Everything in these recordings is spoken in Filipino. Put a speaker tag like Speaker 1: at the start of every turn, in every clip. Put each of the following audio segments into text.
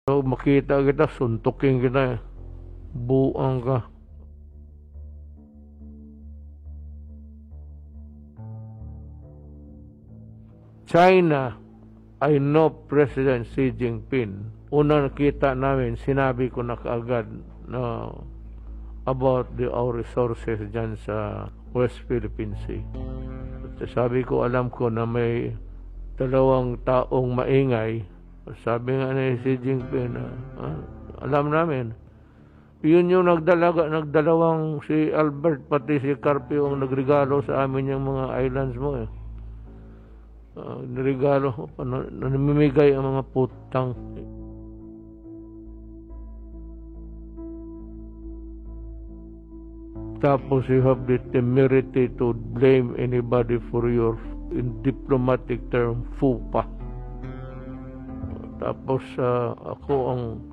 Speaker 1: So, makita kita, suntukin kita eh. Buang ka. China, I know President Xi Jinping. Una nakita namin, sinabi ko na kaagad na about our resources dyan sa West Philippine Sea. At sabi ko, alam ko na may dalawang taong maingay. Sabi nga ni Xi Jinping, alam namin. Yun yung nagdalawang si Albert pati si Carpio ang nagregalo sa amin yung mga islands mo eh. Nirigalo, namimigay ang mga putang. Tapos you have the temerity to blame anybody for your, in diplomatic term, fupa. Tapos ako ang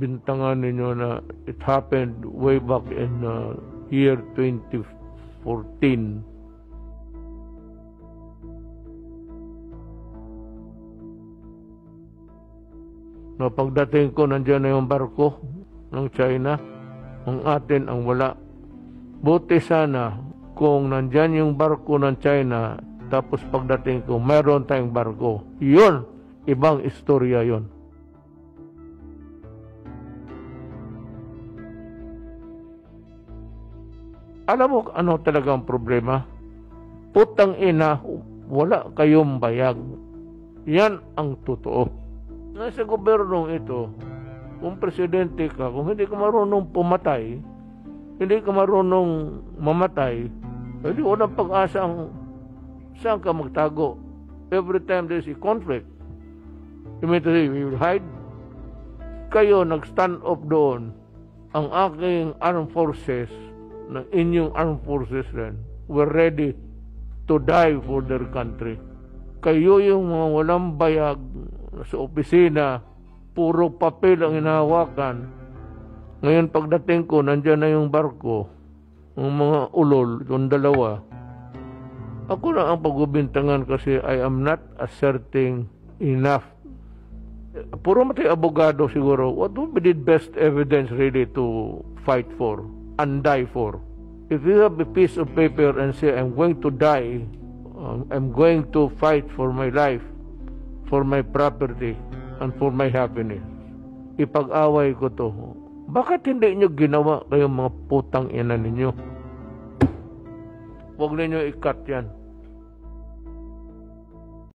Speaker 1: bintangan ninyo na it happened way back in year 2014. No, pagdating ko, nandiyan na yung barko ng China. Ang atin ang wala. Buti sana kung nandiyan yung barko ng China, tapos pagdating ko, meron tayong barko. Yun, ibang istorya yun. Alam mo ano talaga ang problema? Putang ina, wala kayong bayag. Yan ang totoo. Nasa gobyernong ito, kung presidente ka, kung hindi ka marunong pumatay, hindi ka marunong mamatay, hindi walang pag-asa saan ka magtago. Every time there's a conflict, you mean to say, we will hide? Kayo nag-stand up doon, ang aking armed forces, ng inyong armed forces rin, were ready to die for their country. Kayo yung mga walang bayag sa opisina, puro papel ang hinahawakan. Ngayon pagdating ko, nandyan na yung barko, ang mga ulol, yung dalawa. Ako na ang pagbibintangan kasi I am not asserting enough. Puro matay abogado siguro, what would be the best evidence really to fight for and die for? If you have a piece of paper and say, I'm going to die, I'm going to fight for my life, for my property, and for my happiness, ipag-away ko to. Bakit hindi nyo ginawa kayong mga putang ina ninyo? Huwag ninyo i-cut yan.